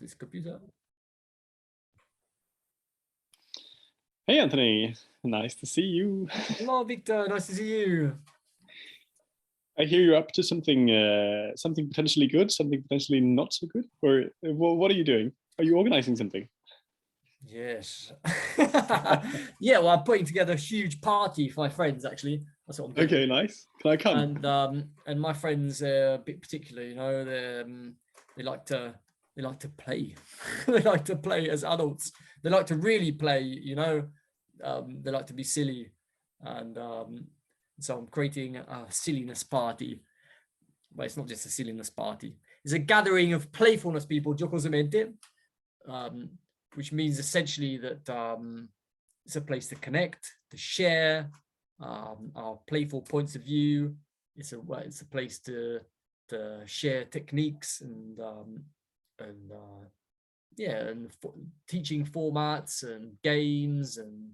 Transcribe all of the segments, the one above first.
this computer. Hey, Anthony. Nice to see you. Hello, Victor. Nice to see you. I hear you're up to something, something potentially good, something potentially not so good. Or what are you doing? Are you organizing something? Yes. Yeah, well, I'm putting together a huge party for my friends, actually. That's what I'm doing. Okay, nice. Can I come? And my friends are a bit particular, you know, they like to play. They like to play as adults. They like to really play, you know. They like to be silly. And so I'm creating a silliness party. But it's not just a silliness party. It's a gathering of playfulness people, Giocosamente. Which means essentially that it's a place to connect, to share our playful points of view. It's a place to share techniques and teaching formats and games and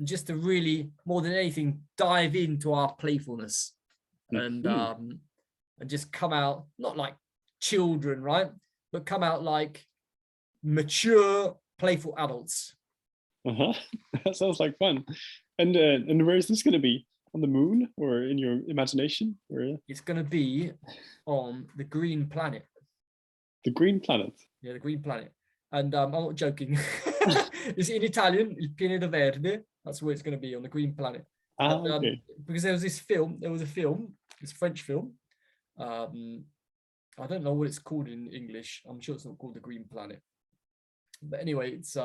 just to really, more than anything, dive into our playfulness and just come out not like children, right, but come out like mature, playful adults. That sounds like fun. And where is this going to be? On the moon or in your imagination? Or it's going to be on the green planet. The green planet? Yeah, the green planet. And I'm not joking. It's in Italian, Il Pianeta Verde. That's where it's going to be, on the green planet. Okay. Because there was a film, this French film. I don't know what it's called in English. I'm sure it's not called The Green Planet. But anyway, it's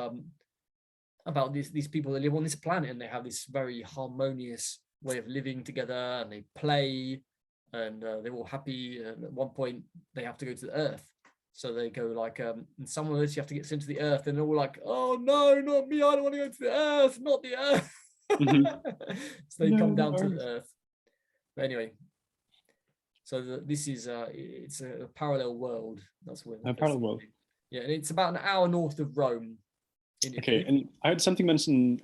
about these people that live on this planet, and they have this very harmonious way of living together, and they play, and they're all happy. And at one point, they have to go to the Earth, so they go like, in some of us, you have to get sent to the Earth, and they're all like, "Oh no, not me! I don't want to go to the Earth, not the Earth." So they come down to the Earth. But anyway, so this is it's a parallel world. That's where a parallel world. Yeah, and it's about an hour north of Rome. Okay, and I heard something mentioned,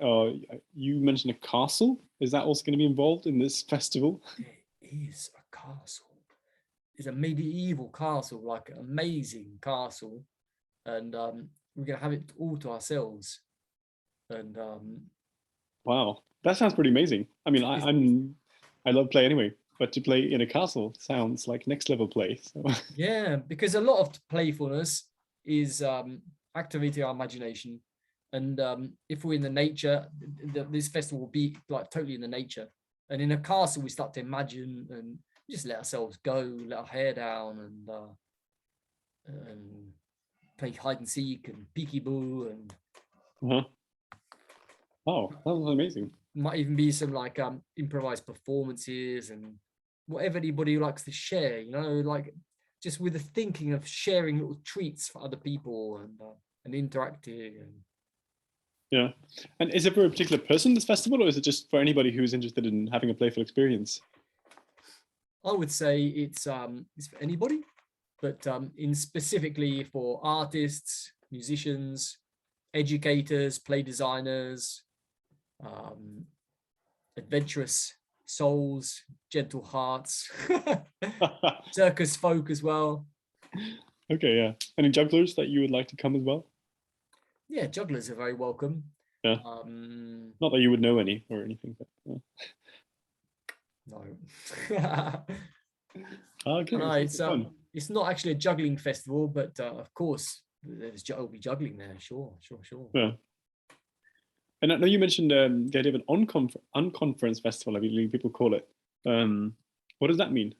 you mentioned a castle. Is that also going to be involved in this festival? It is a castle. It's a medieval castle, like an amazing castle. And we're going to have it all to ourselves. And wow, that sounds pretty amazing. I mean, I love play anyway, but to play in a castle sounds like next level play. So. Yeah, because a lot of playfulness is activating our imagination. And if we're in the nature, this festival will be like totally in the nature. And in a castle, we start to imagine and just let ourselves go, let our hair down, and play hide and seek and peekaboo and. Oh, that was amazing. Might even be some like improvised performances and whatever anybody likes to share. You know, like just with the thinking of sharing little treats for other people and interacting and. Yeah, and is it for a particular person, this festival, or is it just for anybody who's interested in having a playful experience? I would say it's for anybody, but in specifically for artists, musicians, educators, play designers, adventurous souls, gentle hearts, circus folk as well. Okay, yeah. Any jugglers that you would like to come as well? Yeah, jugglers are very welcome. Yeah. Not that you would know any or anything. But, No. Okay. No, it's not actually a juggling festival, but of course there'll be juggling there. Sure. Yeah. And I know you mentioned the idea of an unconference festival, I believe people call it. What does that mean?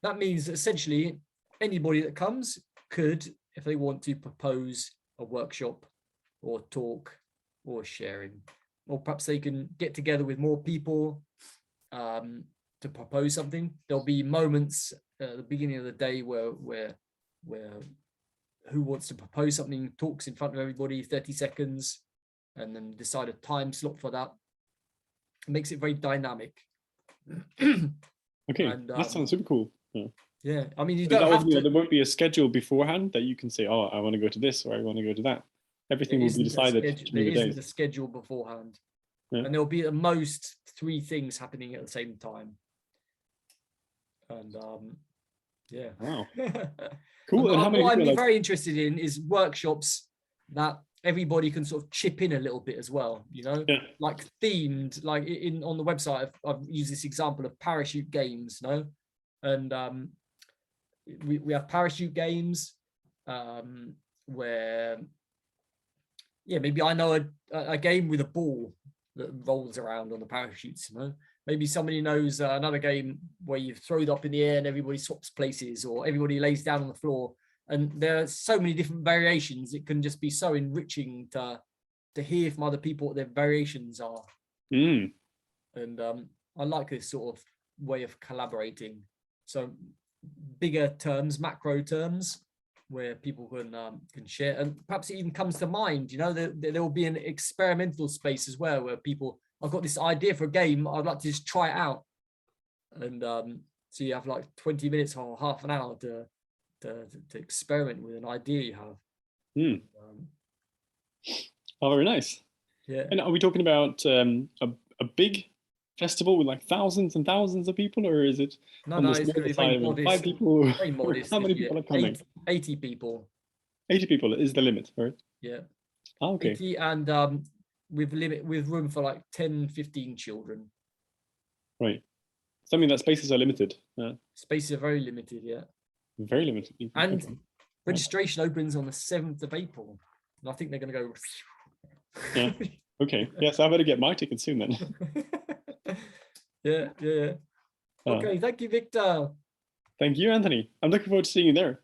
That means essentially anybody that comes could, if they want to, propose a workshop or talk or sharing, or perhaps they can get together with more people to propose something. There'll be moments at the beginning of the day where who wants to propose something talks in front of everybody 30 seconds and then decide a time slot for that. It makes it very dynamic. Okay, and, that sounds super cool. Yeah, I mean, you don't have to. There won't be a schedule beforehand that you can say, oh, I want to go to this or I want to go to that. Everything will be decided. There isn't a schedule beforehand. Yeah. And there'll be at most 3 things happening at the same time. And Yeah. Wow. Cool. And And how many what people I'm are like? very interested in is workshops that everybody can sort of chip in a little bit as well, you know, Yeah. like themed, like in on the website, I've used this example of parachute games, you know, and we have parachute games where, yeah, maybe I know a game with a ball that rolls around on the parachutes, you know. Maybe somebody knows another game where you throw it up in the air and everybody swaps places, or everybody lays down on the floor. And there are so many different variations. It can just be so enriching to hear from other people what their variations are. Mm. And I like this sort of way of collaborating. So bigger terms, macro terms, where people can share, and perhaps it even comes to mind, you know, there will be an experimental space as well, where people, I've got this idea for a game, I'd like to just try it out. And so you have like 20 minutes or half an hour to experiment with an idea you have. Mm. Oh, very nice. Yeah. And are we talking about a big festival with like thousands and thousands of people, or is it No, on the it's going to smaller be very side of modest. 5 people? Very modest. How many people are coming? 80 people. 80 people is the limit, right? Yeah. Oh, okay. 80, and with room for like 10, 15 children. Right. So I mean that spaces are limited. Spaces are very limited, yeah. Very limited. And okay. registration opens on the 7th of April. And I think they're going to go. Yeah. Okay. Yes, I better get my ticket soon then. Yeah. Okay. Thank you, Victor. Thank you, Anthony. I'm looking forward to seeing you there.